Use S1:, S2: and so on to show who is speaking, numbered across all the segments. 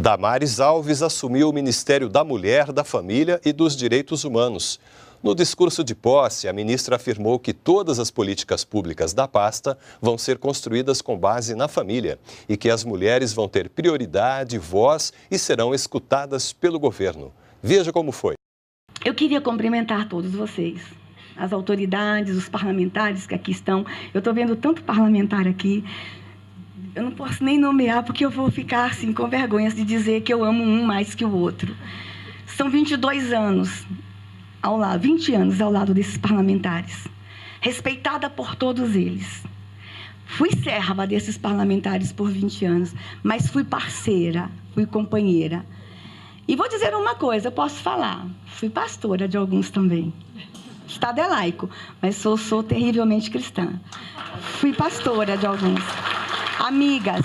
S1: Damares Alves assumiu o Ministério da Mulher, da Família e dos Direitos Humanos. No discurso de posse, a ministra afirmou que todas as políticas públicas da pasta vão ser construídas com base na família e que as mulheres vão ter prioridade, voz e serão escutadas pelo governo. Veja como foi.
S2: Eu queria cumprimentar todos vocês, as autoridades, os parlamentares que aqui estão. Eu estou vendo tanto parlamentar aqui. Eu não posso nem nomear porque eu vou ficar assim com vergonha de dizer que eu amo um mais que o outro. São 22 anos ao lado, 20 anos ao lado desses parlamentares, respeitada por todos eles. Fui serva desses parlamentares por 20 anos, mas fui parceira, fui companheira. E vou dizer uma coisa, eu posso falar, fui pastora de alguns também. O Estado é laico, mas sou terrivelmente cristã. Fui pastora de alguns. Amigas,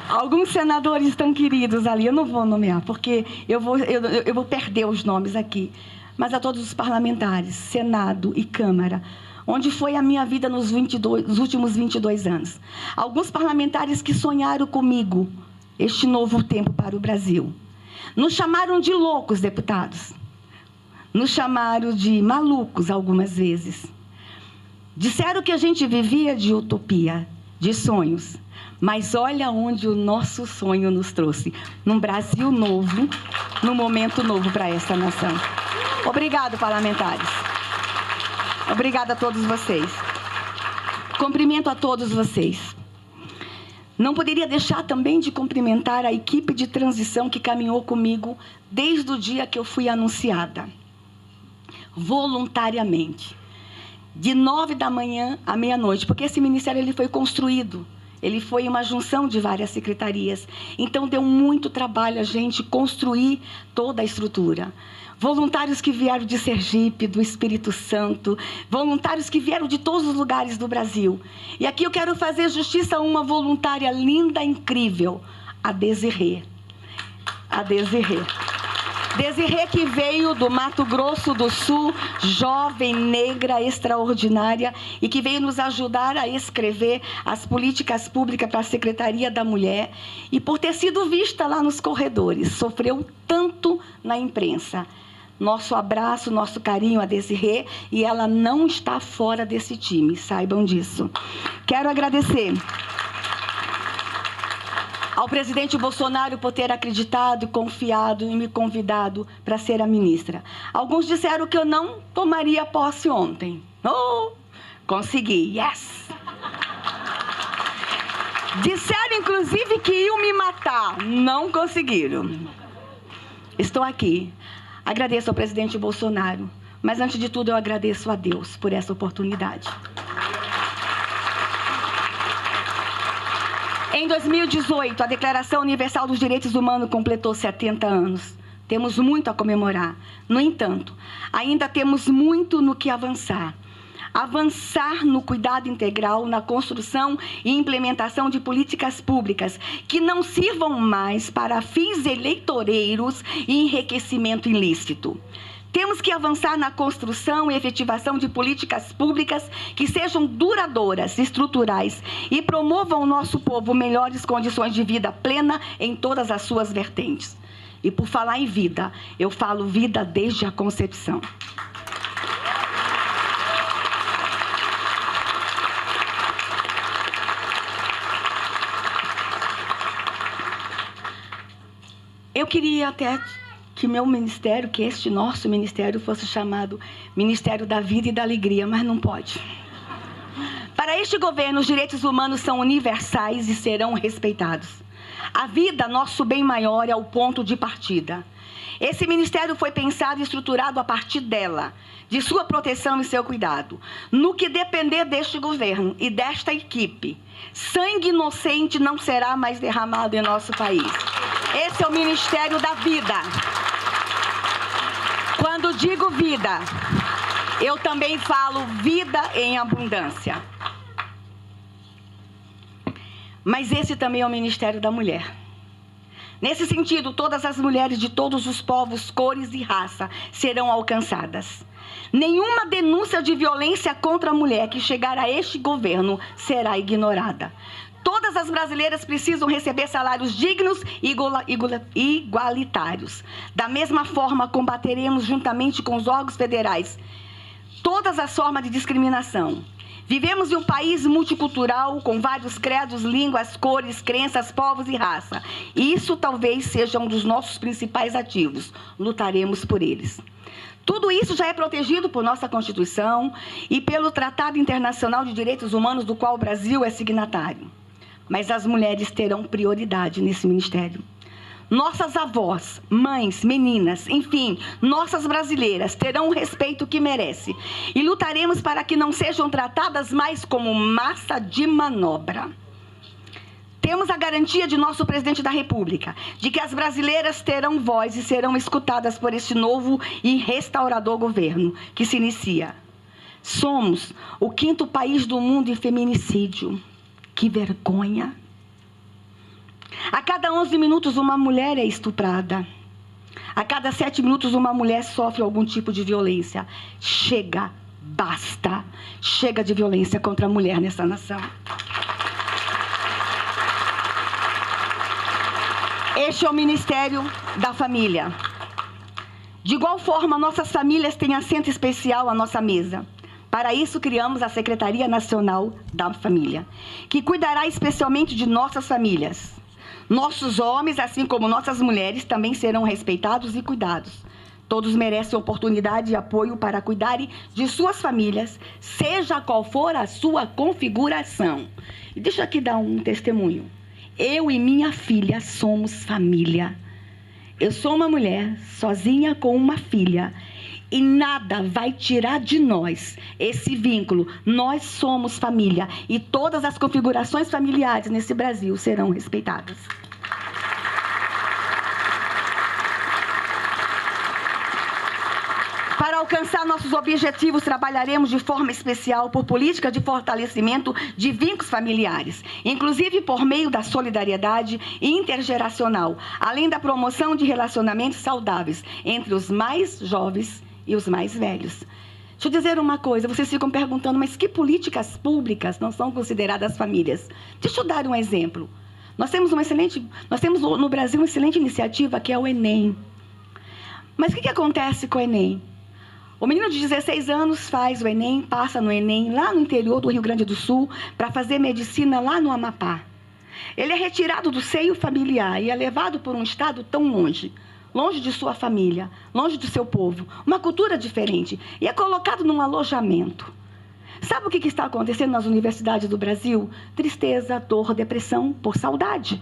S2: alguns senadores tão queridos ali, eu não vou nomear, porque eu vou perder os nomes aqui, mas a todos os parlamentares, Senado e Câmara, onde foi a minha vida nos últimos 22 anos. Alguns parlamentares que sonharam comigo este novo tempo para o Brasil. Nos chamaram de loucos, deputados. Nos chamaram de malucos algumas vezes. Disseram que a gente vivia de utopia, de sonhos. Mas olha onde o nosso sonho nos trouxe. Num Brasil novo, num momento novo para esta nação. Obrigado, parlamentares. Obrigada a todos vocês. Cumprimento a todos vocês. Não poderia deixar também de cumprimentar a equipe de transição que caminhou comigo desde o dia que eu fui anunciada. Voluntariamente. De 9 da manhã à meia-noite, porque esse ministério ele foi construído, ele foi uma junção de várias secretarias, então deu muito trabalho a gente construir toda a estrutura. Voluntários que vieram de Sergipe, do Espírito Santo, voluntários que vieram de todos os lugares do Brasil. E aqui eu quero fazer justiça a uma voluntária linda, incrível, a Desirê. A Desirê. Desirê que veio do Mato Grosso do Sul, jovem, negra, extraordinária, e que veio nos ajudar a escrever as políticas públicas para a Secretaria da Mulher, e por ter sido vista lá nos corredores, sofreu tanto na imprensa. Nosso abraço, nosso carinho a Desirê, e ela não está fora desse time, saibam disso. Quero agradecer ao presidente Bolsonaro por ter acreditado e confiado e me convidado para ser a ministra. Alguns disseram que eu não tomaria posse ontem. Oh, consegui, yes! Disseram, inclusive, que iam me matar. Não conseguiram. Estou aqui. Agradeço ao presidente Bolsonaro, mas, antes de tudo, eu agradeço a Deus por essa oportunidade. Em 2018, a Declaração Universal dos Direitos Humanos completou 70 anos. Temos muito a comemorar. No entanto, ainda temos muito no que avançar. Avançar no cuidado integral, na construção e implementação de políticas públicas que não sirvam mais para fins eleitoreiros e enriquecimento ilícito. Temos que avançar na construção e efetivação de políticas públicas que sejam duradouras, estruturais e promovam ao nosso povo melhores condições de vida plena em todas as suas vertentes. E por falar em vida, eu falo vida desde a concepção. Eu queria até que meu ministério, que este nosso ministério fosse chamado Ministério da Vida e da Alegria, mas não pode. Para este governo, os direitos humanos são universais e serão respeitados. A vida, nosso bem maior, é o ponto de partida. Esse ministério foi pensado e estruturado a partir dela, de sua proteção e seu cuidado. No que depender deste governo e desta equipe, sangue inocente não será mais derramado em nosso país. Esse é o Ministério da Vida. Quando digo vida, eu também falo vida em abundância. Mas esse também é o Ministério da Mulher. Nesse sentido, todas as mulheres de todos os povos, cores e raça serão alcançadas. Nenhuma denúncia de violência contra a mulher que chegar a este governo será ignorada. Todas as brasileiras precisam receber salários dignos e igualitários. Da mesma forma, combateremos juntamente com os órgãos federais todas as formas de discriminação. Vivemos em um país multicultural, com vários credos, línguas, cores, crenças, povos e raça. E isso talvez seja um dos nossos principais ativos. Lutaremos por eles. Tudo isso já é protegido por nossa Constituição e pelo Tratado Internacional de Direitos Humanos, do qual o Brasil é signatário. Mas as mulheres terão prioridade nesse ministério. Nossas avós, mães, meninas, enfim, nossas brasileiras terão o respeito que merecem. E lutaremos para que não sejam tratadas mais como massa de manobra. Temos a garantia de nosso presidente da República, de que as brasileiras terão voz e serão escutadas por este novo e restaurador governo que se inicia. Somos o 5º país do mundo em feminicídio. Que vergonha! A cada 11 minutos, uma mulher é estuprada. A cada 7 minutos, uma mulher sofre algum tipo de violência. Chega, basta. Chega de violência contra a mulher nessa nação. Este é o Ministério da Família. De igual forma, nossas famílias têm assento especial à nossa mesa. Para isso, criamos a Secretaria Nacional da Família, que cuidará especialmente de nossas famílias. Nossos homens, assim como nossas mulheres, também serão respeitados e cuidados. Todos merecem oportunidade e apoio para cuidarem de suas famílias, seja qual for a sua configuração. E deixa eu aqui dar um testemunho. Eu e minha filha somos família. Eu sou uma mulher sozinha com uma filha. E nada vai tirar de nós esse vínculo. Nós somos família. E todas as configurações familiares nesse Brasil serão respeitadas. Para alcançar nossos objetivos, trabalharemos de forma especial por política de fortalecimento de vínculos familiares, inclusive por meio da solidariedade intergeracional, além da promoção de relacionamentos saudáveis entre os mais jovens e os mais velhos. Deixa eu dizer uma coisa, vocês ficam perguntando, mas que políticas públicas não são consideradas famílias? Deixa eu dar um exemplo. Nós temos no Brasil uma excelente iniciativa que é o Enem. Mas o que acontece com o Enem? O menino de 16 anos faz o Enem, passa no Enem, lá no interior do Rio Grande do Sul, para fazer medicina lá no Amapá. Ele é retirado do seio familiar e é levado por um estado tão longe de sua família, longe do seu povo, uma cultura diferente, e é colocado num alojamento. Sabe o que está acontecendo nas universidades do Brasil? Tristeza, dor, depressão por saudade.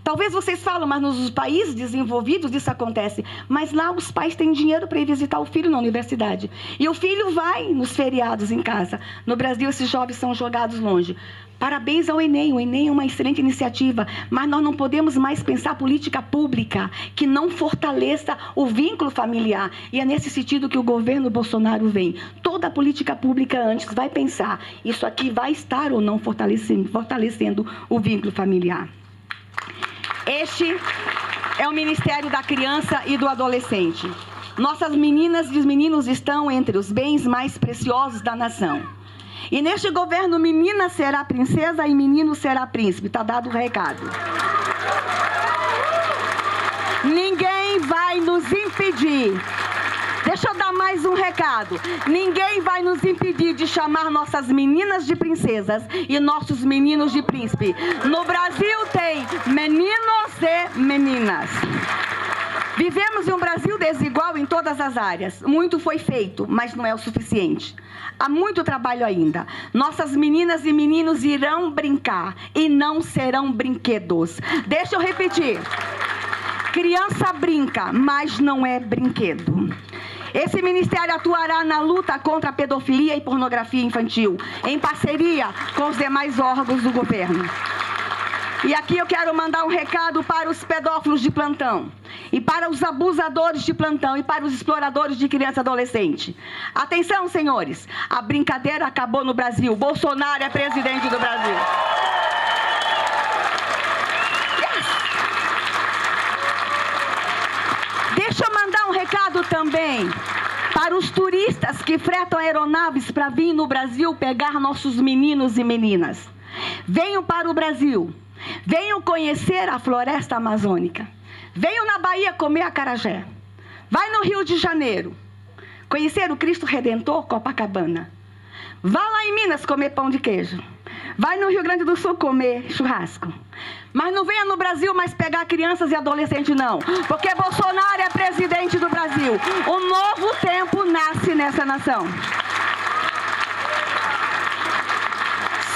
S2: Talvez vocês falam, mas nos países desenvolvidos isso acontece. Mas lá os pais têm dinheiro para ir visitar o filho na universidade. E o filho vai nos feriados em casa. No Brasil, esses jovens são jogados longe. Parabéns ao Enem. O Enem é uma excelente iniciativa. Mas nós não podemos mais pensar política pública que não fortaleça o vínculo familiar. E é nesse sentido que o governo Bolsonaro vem. Toda a política pública antes vai pensar, isso aqui vai estar ou não fortalecendo o vínculo familiar. Este é o Ministério da Criança e do Adolescente. Nossas meninas e os meninos estão entre os bens mais preciosos da nação. E neste governo, menina será princesa e menino será príncipe. Está dado o recado. Ninguém vai nos impedir. Deixa eu dar mais um recado. Ninguém vai nos impedir de chamar nossas meninas de princesas e nossos meninos de príncipe. No Brasil tem meninos e meninas. Vivemos em um Brasil desigual em todas as áreas. Muito foi feito, mas não é o suficiente. Há muito trabalho ainda. Nossas meninas e meninos irão brincar e não serão brinquedos. Deixa eu repetir. Criança brinca, mas não é brinquedo. Esse ministério atuará na luta contra a pedofilia e pornografia infantil, em parceria com os demais órgãos do governo. E aqui eu quero mandar um recado para os pedófilos de plantão, e para os abusadores de plantão, e para os exploradores de criança e adolescente. Atenção, senhores, a brincadeira acabou no Brasil. Bolsonaro é presidente do Brasil. Deixa eu mandar um recado também para os turistas que fretam aeronaves para vir no Brasil pegar nossos meninos e meninas. venham para o Brasil, venham conhecer a floresta amazônica, venham na Bahia comer acarajé, vai no Rio de Janeiro, conhecer o Cristo Redentor Copacabana, vá lá em Minas comer pão de queijo, vai no Rio Grande do Sul comer churrasco. Mas não venha no Brasil mais pegar crianças e adolescentes, não. Porque Bolsonaro é presidente do Brasil. Um novo tempo nasce nessa nação.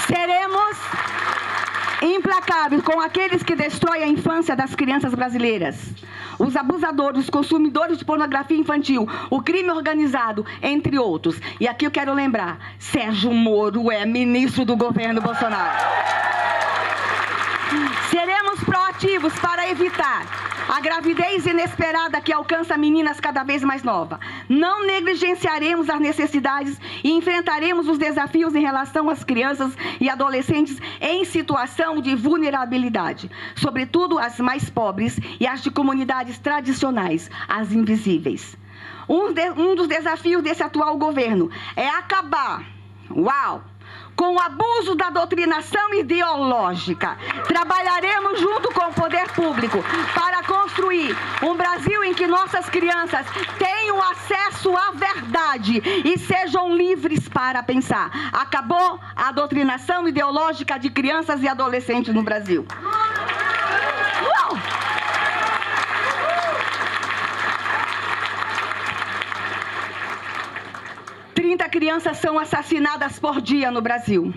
S2: Seremos implacáveis com aqueles que destroem a infância das crianças brasileiras. Os abusadores, os consumidores de pornografia infantil, o crime organizado, entre outros. E aqui eu quero lembrar, Sérgio Moro é ministro do governo Bolsonaro. Seremos proativos para evitar a gravidez inesperada que alcança meninas cada vez mais novas. Não negligenciaremos as necessidades e enfrentaremos os desafios em relação às crianças e adolescentes em situação de vulnerabilidade, sobretudo as mais pobres e as de comunidades tradicionais, as invisíveis. Um dos desafios desse atual governo é acabar, com o abuso da doutrinação ideológica. Trabalharemos junto com o poder público para construir um Brasil em que nossas crianças tenham acesso à verdade e sejam livres para pensar. Acabou a doutrinação ideológica de crianças e adolescentes no Brasil. 30 crianças são assassinadas por dia no Brasil.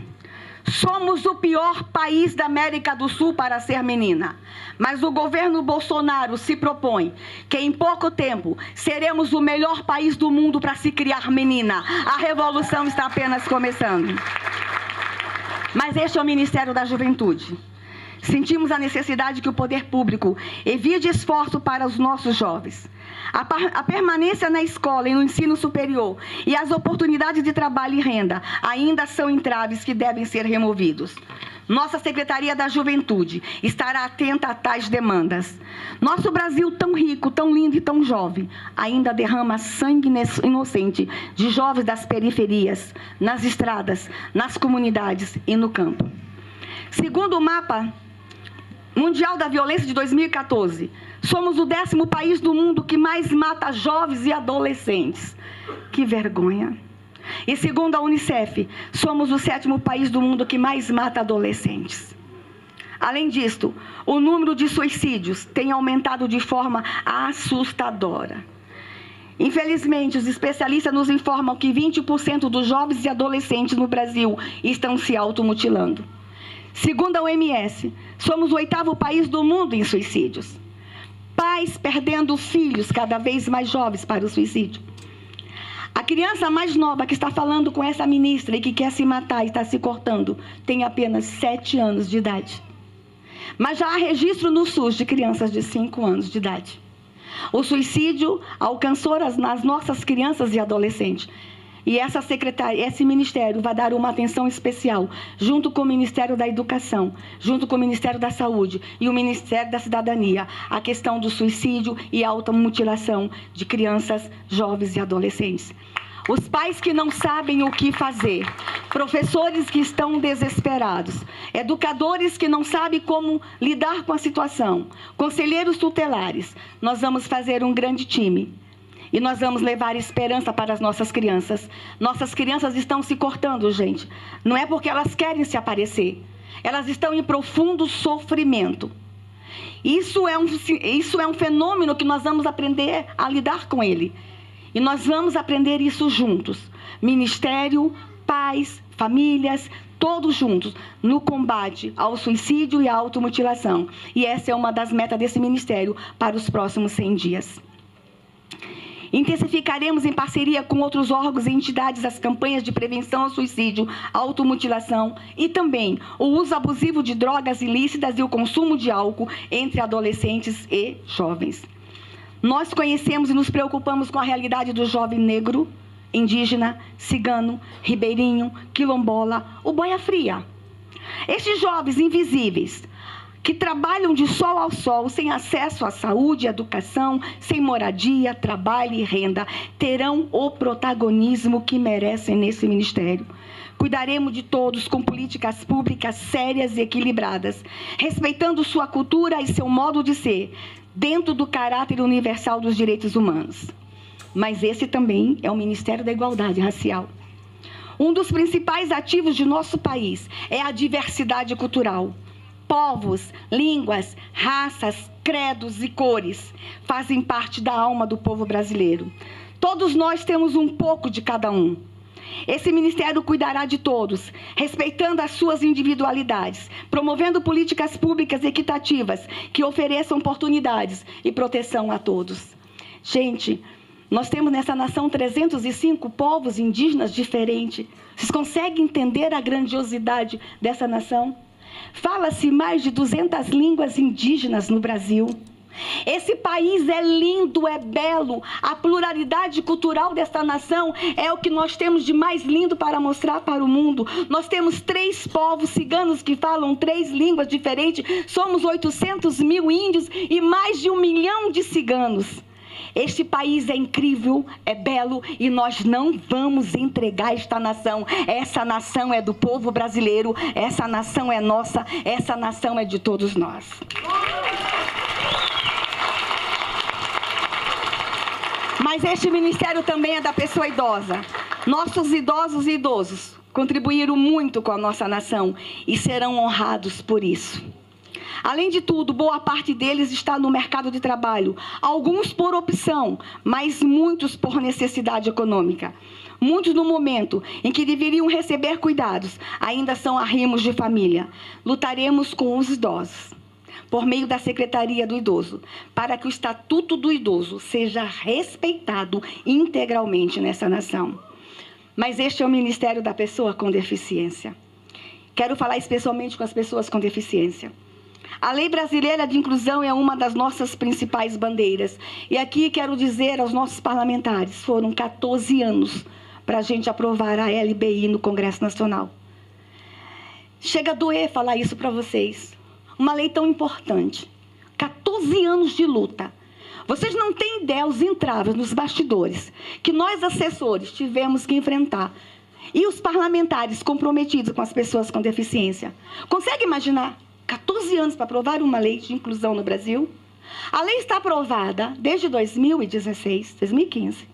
S2: Somos o pior país da América do Sul para ser menina. Mas o governo Bolsonaro se propõe que em pouco tempo seremos o melhor país do mundo para se criar menina. A revolução está apenas começando. Mas este é o Ministério da Juventude. Sentimos a necessidade que o poder público evite esforço para os nossos jovens. A permanência na escola e no ensino superior e as oportunidades de trabalho e renda ainda são entraves que devem ser removidos. Nossa Secretaria da Juventude estará atenta a tais demandas. Nosso Brasil tão rico, tão lindo e tão jovem, ainda derrama sangue inocente de jovens das periferias, nas estradas, nas comunidades e no campo. Segundo o mapa mundial da violência de 2014, somos o 10º país do mundo que mais mata jovens e adolescentes. Que vergonha. E segundo a Unicef, somos o 7º país do mundo que mais mata adolescentes. Além disto, o número de suicídios tem aumentado de forma assustadora. Infelizmente, os especialistas nos informam que 20% dos jovens e adolescentes no Brasil estão se automutilando. Segundo a OMS, somos o 8º país do mundo em suicídios. Pais perdendo filhos cada vez mais jovens para o suicídio. A criança mais nova que está falando com essa ministra e que quer se matar e está se cortando, tem apenas 7 anos de idade. Mas já há registro no SUS de crianças de 5 anos de idade. O suicídio alcançou as nossas crianças e adolescentes. E essa secretaria, esse ministério vai dar uma atenção especial, junto com o Ministério da Educação, junto com o Ministério da Saúde e o Ministério da Cidadania, a questão do suicídio e automutilação de crianças, jovens e adolescentes. Os pais que não sabem o que fazer, professores que estão desesperados, educadores que não sabem como lidar com a situação, conselheiros tutelares, nós vamos fazer um grande time. E nós vamos levar esperança para as nossas crianças. Nossas crianças estão se cortando, gente. Não é porque elas querem se aparecer. Elas estão em profundo sofrimento. Isso é um fenômeno que nós vamos aprender a lidar com ele. E nós vamos aprender isso juntos. Ministério, pais, famílias, todos juntos, no combate ao suicídio e à automutilação. E essa é uma das metas desse ministério para os próximos 100 dias. Intensificaremos em parceria com outros órgãos e entidades as campanhas de prevenção ao suicídio, automutilação e também o uso abusivo de drogas ilícitas e o consumo de álcool entre adolescentes e jovens. Nós conhecemos e nos preocupamos com a realidade do jovem negro, indígena, cigano, ribeirinho, quilombola, o boia fria. Estes jovens invisíveis, que trabalham de sol ao sol, sem acesso à saúde, educação, sem moradia, trabalho e renda, terão o protagonismo que merecem nesse ministério. Cuidaremos de todos com políticas públicas sérias e equilibradas, respeitando sua cultura e seu modo de ser, dentro do caráter universal dos direitos humanos. Mas esse também é o Ministério da Igualdade Racial. Um dos principais ativos de nosso país é a diversidade cultural. Povos, línguas, raças, credos e cores fazem parte da alma do povo brasileiro. Todos nós temos um pouco de cada um. Esse ministério cuidará de todos, respeitando as suas individualidades, promovendo políticas públicas equitativas que ofereçam oportunidades e proteção a todos. Gente, nós temos nessa nação 305 povos indígenas diferentes. Vocês conseguem entender a grandiosidade dessa nação? Fala-se mais de 200 línguas indígenas no Brasil. Esse país é lindo, é belo. A pluralidade cultural desta nação é o que nós temos de mais lindo para mostrar para o mundo. Nós temos 3 povos ciganos que falam 3 línguas diferentes. Somos 800 mil índios e mais de 1 milhão de ciganos. Este país é incrível, é belo e nós não vamos entregar esta nação. Essa nação é do povo brasileiro, essa nação é nossa, essa nação é de todos nós. Mas este ministério também é da pessoa idosa. Nossos idosos e idosos contribuíram muito com a nossa nação e serão honrados por isso. Além de tudo, boa parte deles está no mercado de trabalho, alguns por opção, mas muitos por necessidade econômica. Muitos no momento em que deveriam receber cuidados, ainda são arrimos de família. Lutaremos com os idosos, por meio da Secretaria do Idoso, para que o Estatuto do Idoso seja respeitado integralmente nessa nação. Mas este é o Ministério da Pessoa com Deficiência. Quero falar especialmente com as pessoas com deficiência. A Lei Brasileira de Inclusão é uma das nossas principais bandeiras. E aqui quero dizer aos nossos parlamentares, foram 14 anos para a gente aprovar a LBI no Congresso Nacional. Chega a doer falar isso para vocês. Uma lei tão importante. 14 anos de luta. Vocês não têm ideia os entraves nos bastidores que nós, assessores, tivemos que enfrentar. E os parlamentares comprometidos com as pessoas com deficiência. Consegue imaginar? 14 anos para aprovar uma lei de inclusão no Brasil. A lei está aprovada desde 2015.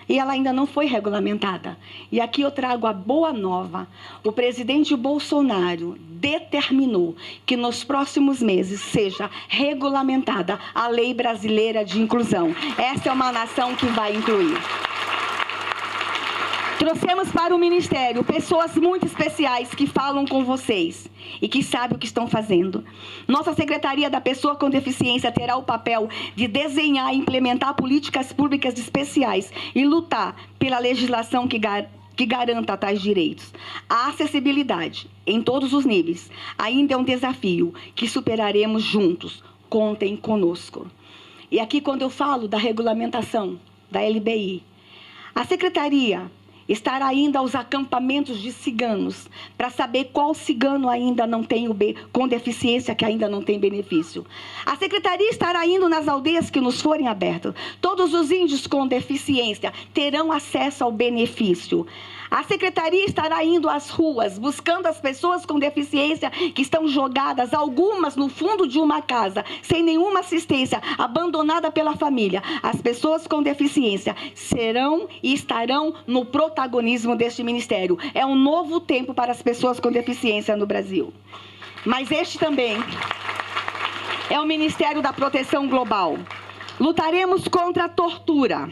S2: E ela ainda não foi regulamentada. E aqui eu trago a boa nova. O presidente Bolsonaro determinou que nos próximos meses seja regulamentada a Lei Brasileira de Inclusão. Essa é uma nação que vai incluir. Trouxemos para o Ministério pessoas muito especiais que falam com vocês e que sabem o que estão fazendo. Nossa Secretaria da Pessoa com Deficiência terá o papel de desenhar e implementar políticas públicas especiais e lutar pela legislação que garanta tais direitos. A acessibilidade, em todos os níveis, ainda é um desafio que superaremos juntos. Contem conosco. E aqui, quando eu falo da regulamentação da LBI, a Secretaria estará ainda aos acampamentos de ciganos, para saber qual cigano ainda não tem com deficiência, que ainda não tem benefício. A Secretaria estará indo nas aldeias que nos forem abertas. Todos os índios com deficiência terão acesso ao benefício. A Secretaria estará indo às ruas, buscando as pessoas com deficiência que estão jogadas, algumas no fundo de uma casa, sem nenhuma assistência, abandonada pela família. As pessoas com deficiência serão e estarão no protagonismo deste ministério. É um novo tempo para as pessoas com deficiência no Brasil. Mas este também é o Ministério da Proteção Global. Lutaremos contra a tortura.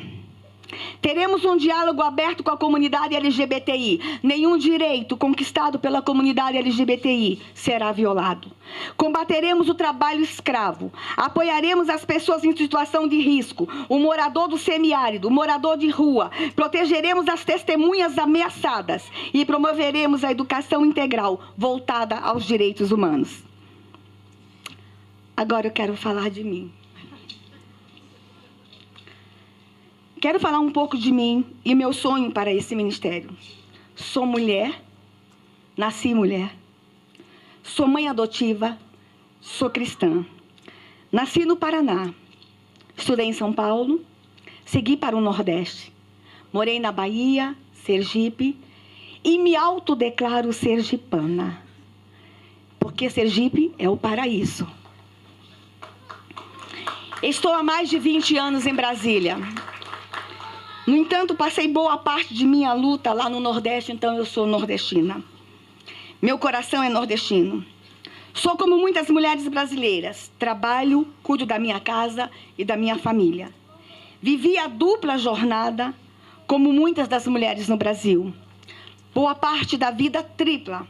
S2: Teremos um diálogo aberto com a comunidade LGBTI. Nenhum direito conquistado pela comunidade LGBTI será violado. Combateremos o trabalho escravo. Apoiaremos as pessoas em situação de risco, o morador do semiárido, o morador de rua. Protegeremos as testemunhas ameaçadas e promoveremos a educação integral voltada aos direitos humanos. Agora eu quero falar de mim. Quero falar um pouco de mim e meu sonho para esse ministério. Sou mulher, nasci mulher, sou mãe adotiva, sou cristã. Nasci no Paraná, estudei em São Paulo, segui para o Nordeste. Morei na Bahia, Sergipe e me autodeclaro sergipana, porque Sergipe é o paraíso. Estou há mais de 20 anos em Brasília. No entanto, passei boa parte de minha luta lá no Nordeste, então eu sou nordestina. Meu coração é nordestino. Sou como muitas mulheres brasileiras. Trabalho, cuido da minha casa e da minha família. Vivi a dupla jornada, como muitas das mulheres no Brasil. Boa parte da vida tripla,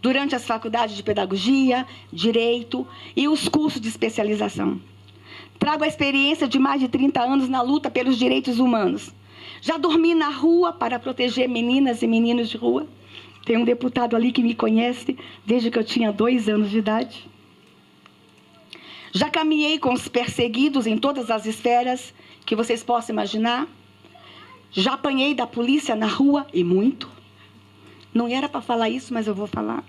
S2: durante as faculdades de pedagogia, direito e os cursos de especialização. Trago a experiência de mais de 30 anos na luta pelos direitos humanos. Já dormi na rua para proteger meninas e meninos de rua. Tem um deputado ali que me conhece desde que eu tinha 2 anos de idade. Já caminhei com os perseguidos em todas as esferas que vocês possam imaginar. Já apanhei da polícia na rua, e muito. Não era para falar isso, mas eu vou falar.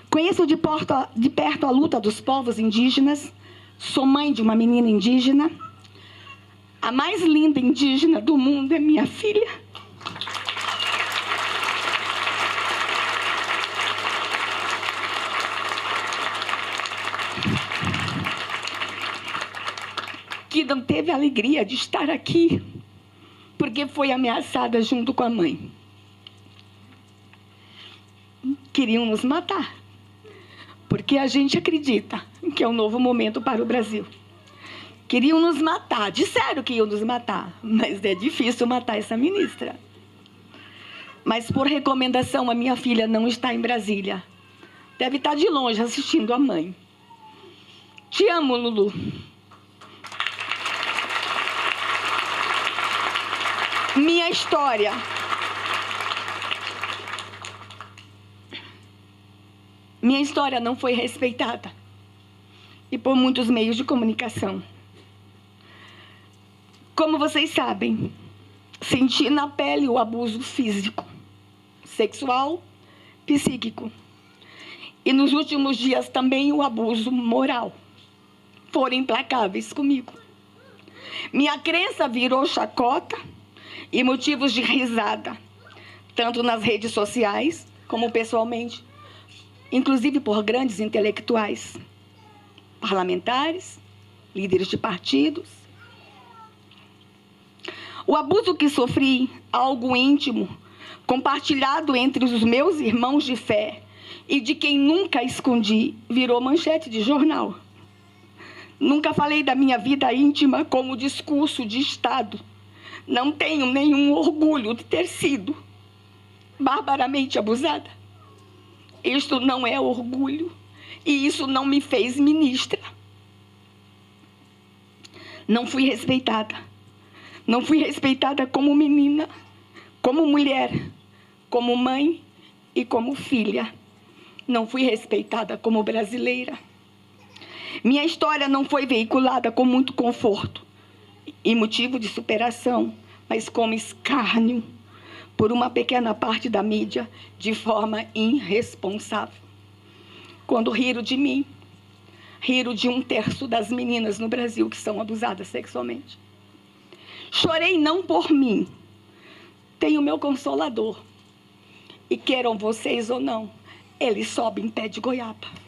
S2: Conheço de perto a luta dos povos indígenas. Sou mãe de uma menina indígena. A mais linda indígena do mundo é minha filha. Que não teve a alegria de estar aqui, porque foi ameaçada junto com a mãe. Queriam nos matar, porque a gente acredita que é um novo momento para o Brasil. Queriam nos matar, disseram que iam nos matar, mas é difícil matar essa ministra. Mas por recomendação, a minha filha não está em Brasília. Deve estar de longe assistindo a mãe. Te amo, Lulu. Minha história. Minha história não foi respeitada. E por muitos meios de comunicação. Como vocês sabem, senti na pele o abuso físico, sexual, psíquico. E nos últimos dias também o abuso moral. Foram implacáveis comigo. Minha crença virou chacota e motivos de risada, tanto nas redes sociais como pessoalmente, inclusive por grandes intelectuais, parlamentares, líderes de partidos. O abuso que sofri, algo íntimo, compartilhado entre os meus irmãos de fé e de quem nunca escondi, virou manchete de jornal. Nunca falei da minha vida íntima como discurso de Estado. Não tenho nenhum orgulho de ter sido barbaramente abusada. Isto não é orgulho e isso não me fez ministra. Não fui respeitada. Não fui respeitada como menina, como mulher, como mãe e como filha. Não fui respeitada como brasileira. Minha história não foi veiculada com muito conforto e motivo de superação, mas como escárnio por uma pequena parte da mídia de forma irresponsável. Quando riram de mim, riram de 1/3 das meninas no Brasil que são abusadas sexualmente. Chorei não por mim, tenho meu consolador. E queiram vocês ou não, ele sobe em pé de goiaba.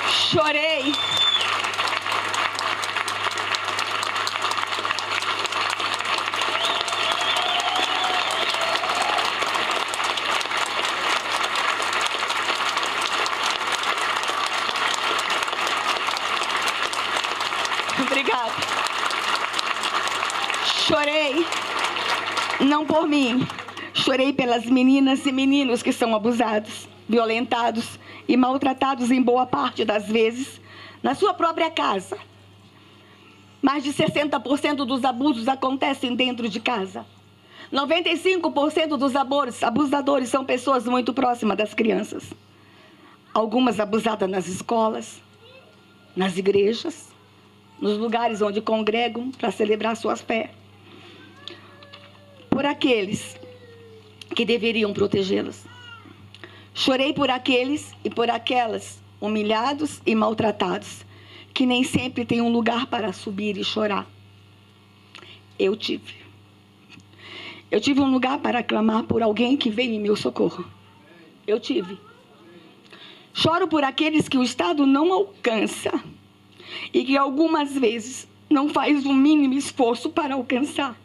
S2: Chorei. Obrigada. Chorei, não por mim. Chorei pelas meninas e meninos que são abusados, violentados e maltratados em boa parte das vezes na sua própria casa. Mais de 60% dos abusos acontecem dentro de casa. 95% dos abusadores são pessoas muito próximas das crianças. Algumas abusadas nas escolas, nas igrejas, nos lugares onde congregam para celebrar suas fé. Por aqueles que deveriam protegê-los. Chorei por aqueles e por aquelas humilhados e maltratados, que nem sempre têm um lugar para subir e chorar. Eu tive um lugar para clamar por alguém que veio em meu socorro. Eu tive. Choro por aqueles que o Estado não alcança e que algumas vezes não faz o mínimo esforço para alcançar.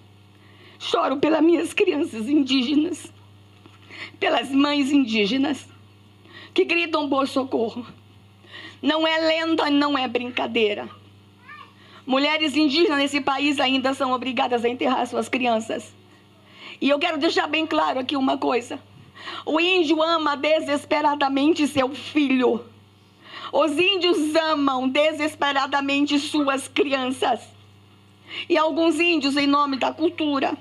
S2: Choro pelas minhas crianças indígenas, pelas mães indígenas que gritam por socorro. Não é lenda, não é brincadeira. Mulheres indígenas nesse país ainda são obrigadas a enterrar suas crianças. E eu quero deixar bem claro aqui uma coisa. O índio ama desesperadamente seu filho. Os índios amam desesperadamente suas crianças. E alguns índios, em nome da cultura,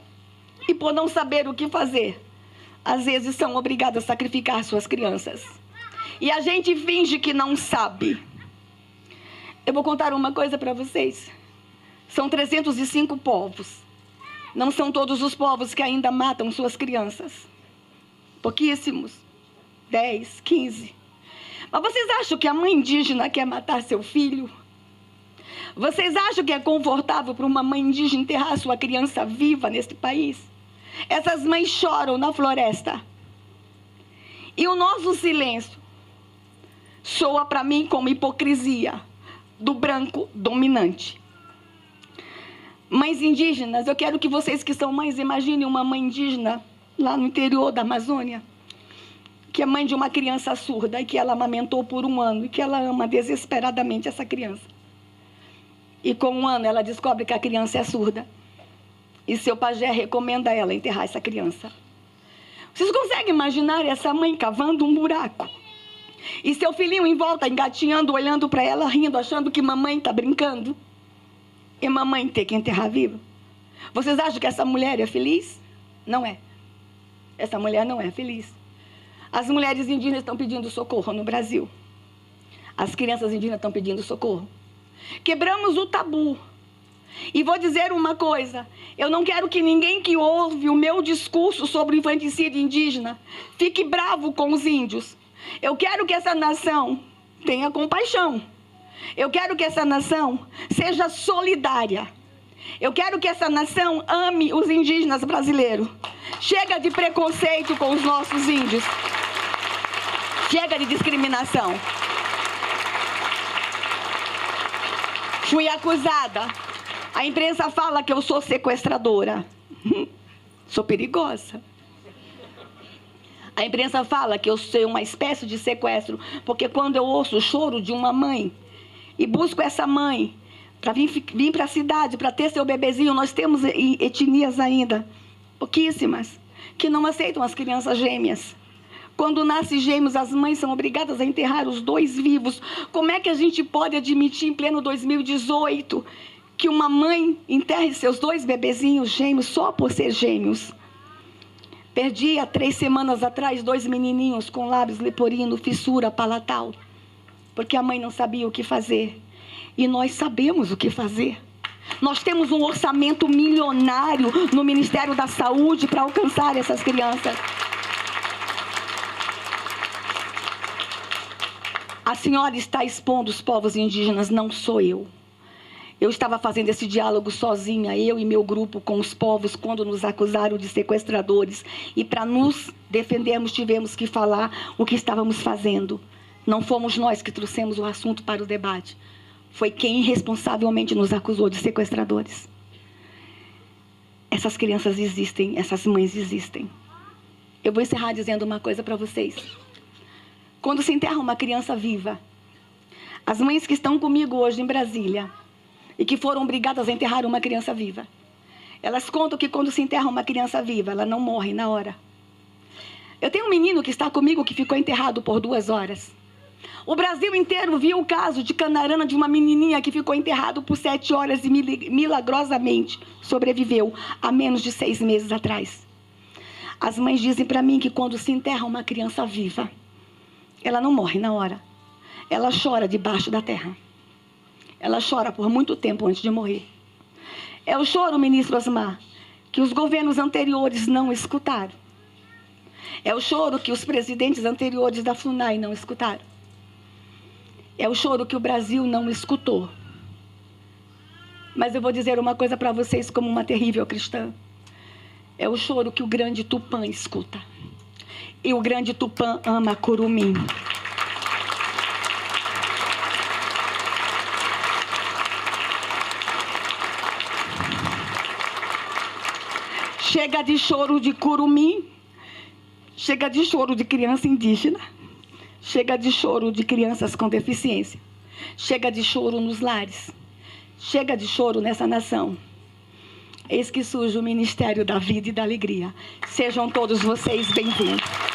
S2: e por não saber o que fazer, às vezes são obrigados a sacrificar suas crianças. E a gente finge que não sabe. Eu vou contar uma coisa para vocês. São 305 povos. Não são todos os povos que ainda matam suas crianças. Pouquíssimos. 10, 15. Mas vocês acham que a mãe indígena quer matar seu filho? Vocês acham que é confortável para uma mãe indígena enterrar sua criança viva neste país? Essas mães choram na floresta. E o nosso silêncio soa para mim como hipocrisia do branco dominante. Mães indígenas, eu quero que vocês que são mães imaginem uma mãe indígena lá no interior da Amazônia, que é mãe de uma criança surda e que ela amamentou por 1 ano e que ela ama desesperadamente essa criança. E com 1 ano ela descobre que a criança é surda e seu pajé recomenda a ela enterrar essa criança. Vocês conseguem imaginar essa mãe cavando um buraco e seu filhinho em volta engatinhando, olhando para ela, rindo, achando que mamãe está brincando? E mamãe ter que enterrar viva? Vocês acham que essa mulher é feliz? Não é. Essa mulher não é feliz. As mulheres indígenas estão pedindo socorro no Brasil. As crianças indígenas estão pedindo socorro. Quebramos o tabu. E vou dizer uma coisa. Eu não quero que ninguém que ouve o meu discurso sobre o infanticídio indígena fique bravo com os índios. Eu quero que essa nação tenha compaixão. Eu quero que essa nação seja solidária. Eu quero que essa nação ame os indígenas brasileiros. Chega de preconceito com os nossos índios. Chega de discriminação. Fui acusada. A imprensa fala que eu sou sequestradora. Sou perigosa. A imprensa fala que eu sou uma espécie de sequestro, porque quando eu ouço o choro de uma mãe e busco essa mãe para vir para a cidade, para ter seu bebezinho, nós temos etnias ainda, pouquíssimas, que não aceitam as crianças gêmeas. Quando nascem gêmeos, as mães são obrigadas a enterrar os 2 vivos. Como é que a gente pode admitir em pleno 2018 que uma mãe enterre seus 2 bebezinhos gêmeos só por ser gêmeos? Perdi há 3 semanas atrás 2 menininhos com lábios leporino, fissura palatal, porque a mãe não sabia o que fazer. E nós sabemos o que fazer. Nós temos um orçamento milionário no Ministério da Saúde para alcançar essas crianças. A senhora está expondo os povos indígenas, não sou eu. Eu estava fazendo esse diálogo sozinha, eu e meu grupo, com os povos, quando nos acusaram de sequestradores. E para nos defendermos, tivemos que falar o que estávamos fazendo. Não fomos nós que trouxemos o assunto para o debate. Foi quem irresponsavelmente nos acusou de sequestradores. Essas crianças existem, essas mães existem. Eu vou encerrar dizendo uma coisa para vocês. Quando se enterra uma criança viva, as mães que estão comigo hoje em Brasília e que foram obrigadas a enterrar uma criança viva, elas contam que quando se enterra uma criança viva, ela não morre na hora. Eu tenho um menino que está comigo que ficou enterrado por 2 horas. O Brasil inteiro viu o caso de Canarana, de uma menininha que ficou enterrado por 7 horas e milagrosamente sobreviveu há menos de 6 meses atrás. As mães dizem para mim que quando se enterra uma criança viva, ela não morre na hora. Ela chora debaixo da terra. Ela chora por muito tempo antes de morrer. É o choro, ministro Osmar, que os governos anteriores não escutaram. É o choro que os presidentes anteriores da FUNAI não escutaram. É o choro que o Brasil não escutou. Mas eu vou dizer uma coisa para vocês como uma terrível cristã. É o choro que o grande Tupã escuta. E o grande Tupã ama curumim. Chega de choro de curumim. Chega de choro de criança indígena. Chega de choro de crianças com deficiência. Chega de choro nos lares. Chega de choro nessa nação. Eis que surge o Ministério da Vida e da Alegria. Sejam todos vocês bem-vindos.